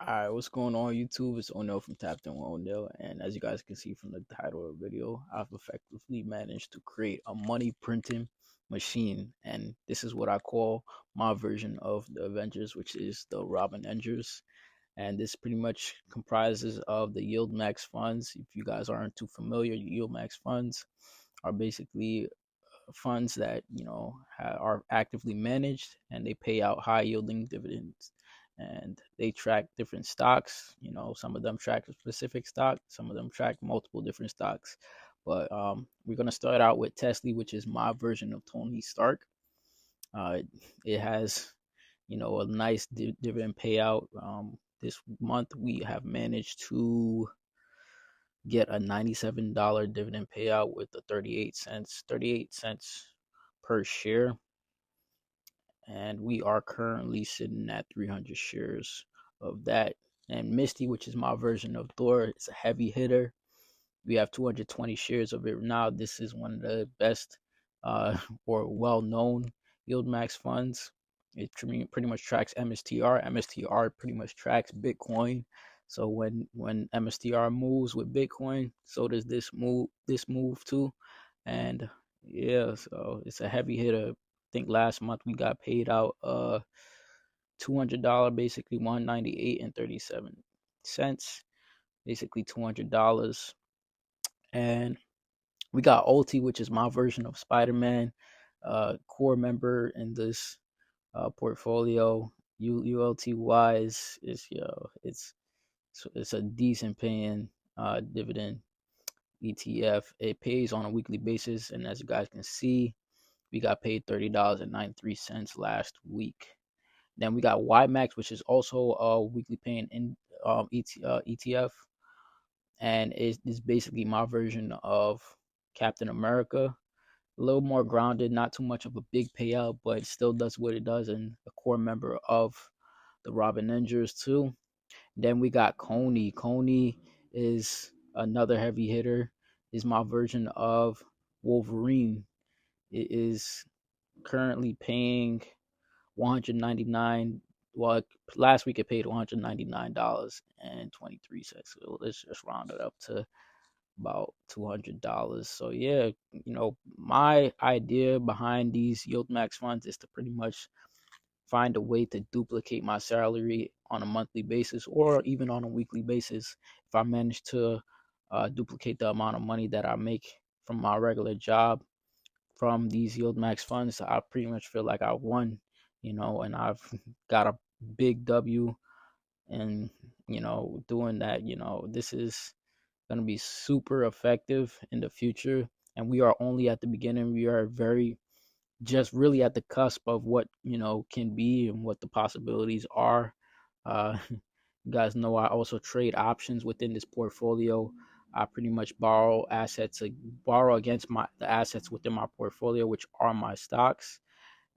Alright, what's going on YouTube? It's O'Neill from Tapped In with O'Neill, and as you guys can see from the title of the video, I've effectively managed to create a money printing machine, and this is what I call my version of the Avengers, which is the Robinengers. And this pretty much comprises of the Yieldmax funds. If you guys aren't too familiar, Yieldmax funds are basically funds that are actively managed, and they pay out high yielding dividends, and they track different stocks. Some of them track a specific stock, some of them track multiple different stocks. But we're going to start out with TSLY, which is my version of Tony Stark. It has a nice dividend payout. This month we have managed to get a $97 dividend payout with the 38 cents per share, and we are currently sitting at 300 shares of that. And MSTY, which is my version of Thor, it's a heavy hitter. We have 220 shares of it now. This is one of the best or well-known Yieldmax funds. It pretty much tracks MSTR. MSTR pretty much tracks Bitcoin. So when MSTR moves with Bitcoin, so does this move too. And yeah, so it's a heavy hitter. I think last month we got paid out $200, basically 198 and 37 cents, basically $200. And we got ULTY, which is my version of Spider-Man, core member in this portfolio. ULTY is it's a decent paying dividend ETF. It pays on a weekly basis, and as you guys can see, we got paid $30.93 last week. Then we got YMAX, which is also a weekly paying ETF, and it's basically my version of Captain America. A little more grounded, not too much of a big payout, but it still does what it does, and a core member of the Robinengers too. Then we got CONY. CONY is another heavy hitter. Is my version of Wolverine. It is currently paying 199. Well, last week it paid $199.23. So let's just round it up to about $200. So yeah, my idea behind these Yieldmax funds is to pretty much find a way to duplicate my salary on a monthly basis or even on a weekly basis. If I manage to duplicate the amount of money that I make from my regular job from these Yieldmax funds, I pretty much feel like I won, and I've got a big W. And doing that, this is going to be super effective in the future. And we are only at the beginning. We are just really at the cusp of what can be and what the possibilities are. You guys know I also trade options within this portfolio. I pretty much borrow against the assets within my portfolio, which are my stocks,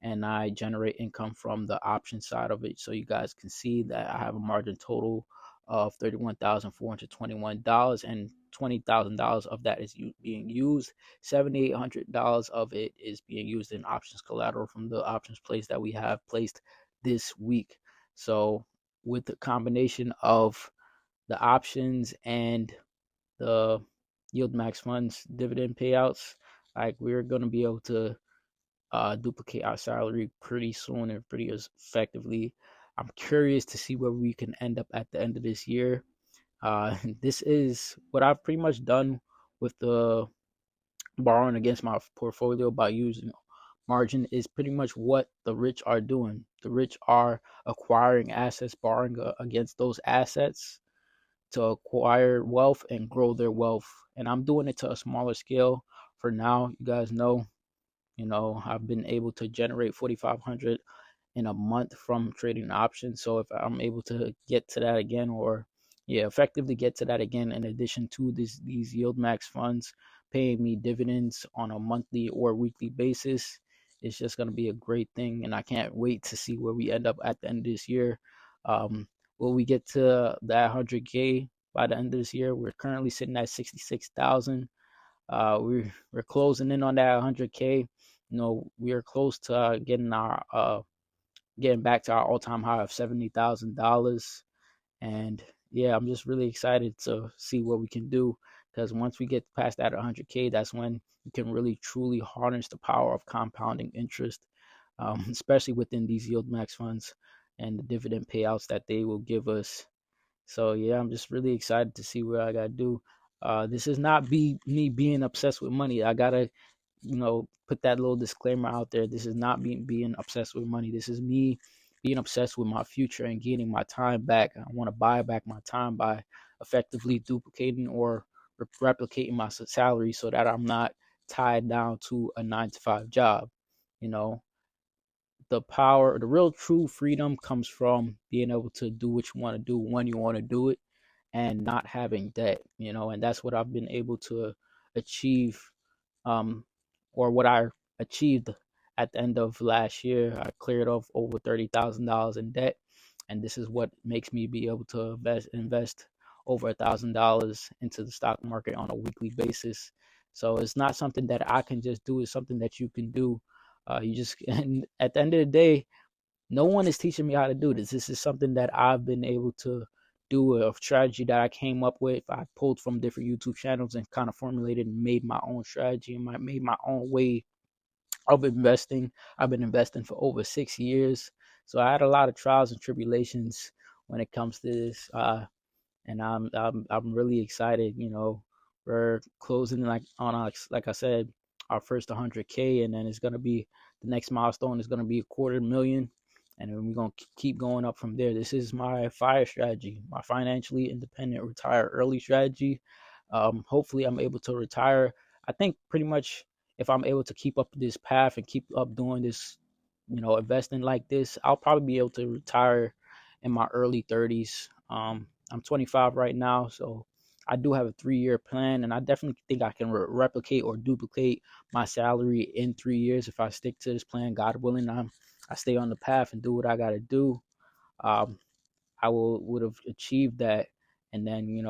and I generate income from the option side of it. So you guys can see that I have a margin total of $31,421, and $20,000 of that is being used. $7,800 of it is being used in options collateral from the options place that we have placed this week. So with the combination of the options and the Yieldmax funds dividend payouts, like we're going to be able to duplicate our salary pretty soon and pretty effectively. I'm curious to see where we can end up at the end of this year. This is what I've pretty much done with the borrowing against my portfolio by using margin is pretty much what the rich are doing. The rich are acquiring assets, borrowing against those assets to acquire wealth and grow their wealth. And I'm doing it to a smaller scale for now. You guys know, I've been able to generate 4,500 in a month from trading options. So if I'm able to get to that again, or effectively get to that again, in addition to these Yieldmax funds paying me dividends on a monthly or weekly basis, it's just going to be a great thing. And I can't wait to see where we end up at the end of this year. Will we get to that 100K by the end of this year? We're currently sitting at 66,000. We're closing in on that 100K. We are close to getting back to our all-time high of $70,000. And yeah, I'm just really excited to see what we can do, because once we get past that 100K, that's when we can really truly harness the power of compounding interest, especially within these Yieldmax funds and the dividend payouts that they will give us. So yeah, I'm just really excited to see what I gotta do. This is not me being obsessed with money. I gotta, put that little disclaimer out there. This is not being obsessed with money. This is me being obsessed with my future and getting my time back. I want to buy back my time by effectively duplicating or replicating my salary so that I'm not tied down to a 9 to 5 job. You know, the real true freedom comes from being able to do what you want to do when you want to do it and not having debt, and that's what I've been able to achieve, um, or what I achieved at the end of last year. I cleared off over $30,000 in debt, and this is what makes me be able to invest over $1,000 into the stock market on a weekly basis. So it's not something that I can just do; it's something that you can do. You just and at the end of the day, no one is teaching me how to do this. This is something that I've been able to do, a strategy that I came up with. I pulled from different YouTube channels and kind of formulated and made my own strategy and made my own way of investing. I've been investing for over 6 years. So I had a lot of trials and tribulations when it comes to this. And I'm really excited. We're closing on like I said, our first 100K, and then it's gonna be the next milestone is gonna be 250,000, and then we're gonna keep going up from there. This is my FIRE strategy, my financially independent retire early strategy. Hopefully, I'm able to retire. I think pretty much if I'm able to keep up this path and keep up doing this, investing like this, I'll probably be able to retire in my early 30s. I'm 25 right now, so I do have a 3-year plan, and I definitely think I can replicate or duplicate my salary in 3 years if I stick to this plan. God willing, I stay on the path and do what I got to do. Um, I would have achieved that, and then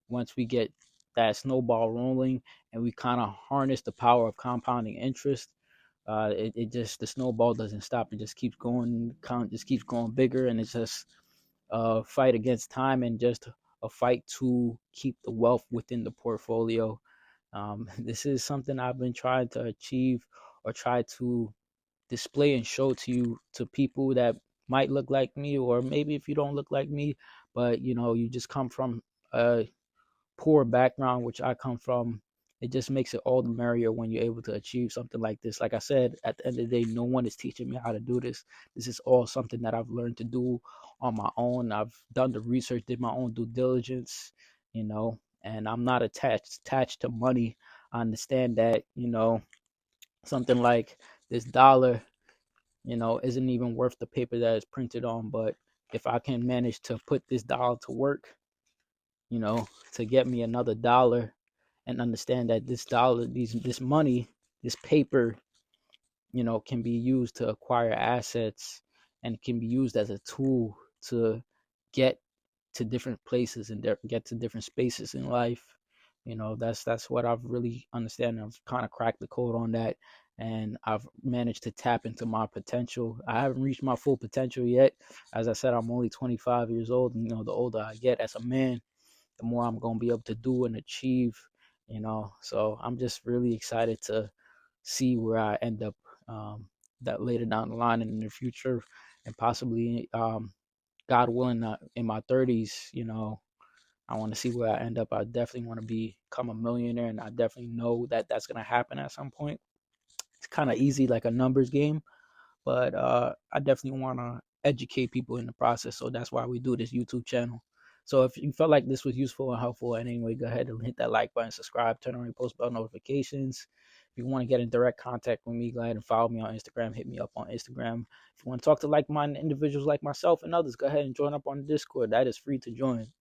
once we get that snowball rolling and we kind of harness the power of compounding interest, it just the snowball doesn't stop. It just keeps going, count just keeps going bigger, and it's just a fight against time and just a fight to keep the wealth within the portfolio. This is something I've been trying to achieve or try to display and show to you, to people that might look like me, or maybe if you don't look like me, but you just come from a poor background, which I come from. It just makes it all the merrier when you're able to achieve something like this. Like I said, at the end of the day, no one is teaching me how to do this. This is all something that I've learned to do on my own. I've done the research, did my own due diligence, and I'm not attached to money. I understand that, something like this dollar, isn't even worth the paper that it's printed on. But if I can manage to put this dollar to work, to get me another dollar, and understand that this dollar, this money, this paper, can be used to acquire assets, and can be used as a tool to get to different places and get to different spaces in life. That's what I've really understand. I've kind of cracked the code on that, and I've managed to tap into my potential. I haven't reached my full potential yet. As I said, I'm only 25 years old, and the older I get as a man, the more I'm going to be able to do and achieve, So I'm just really excited to see where I end up, that later down the line and in the future, and possibly, God willing, in my 30s, I want to see where I end up. I definitely want to become a millionaire, and I definitely know that that's going to happen at some point. It's kind of easy, like a numbers game, but I definitely want to educate people in the process. So that's why we do this YouTube channel. So if you felt like this was useful and helpful in any way, go ahead and hit that like button, subscribe, turn on your post bell notifications. If you want to get in direct contact with me, go ahead and follow me on Instagram. Hit me up on Instagram. If you want to talk to like-minded individuals like myself and others, go ahead and join up on the Discord. That is free to join.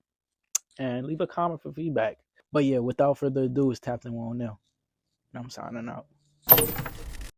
And leave a comment for feedback. But yeah, without further ado, it's Captain Will Now. And I'm signing out.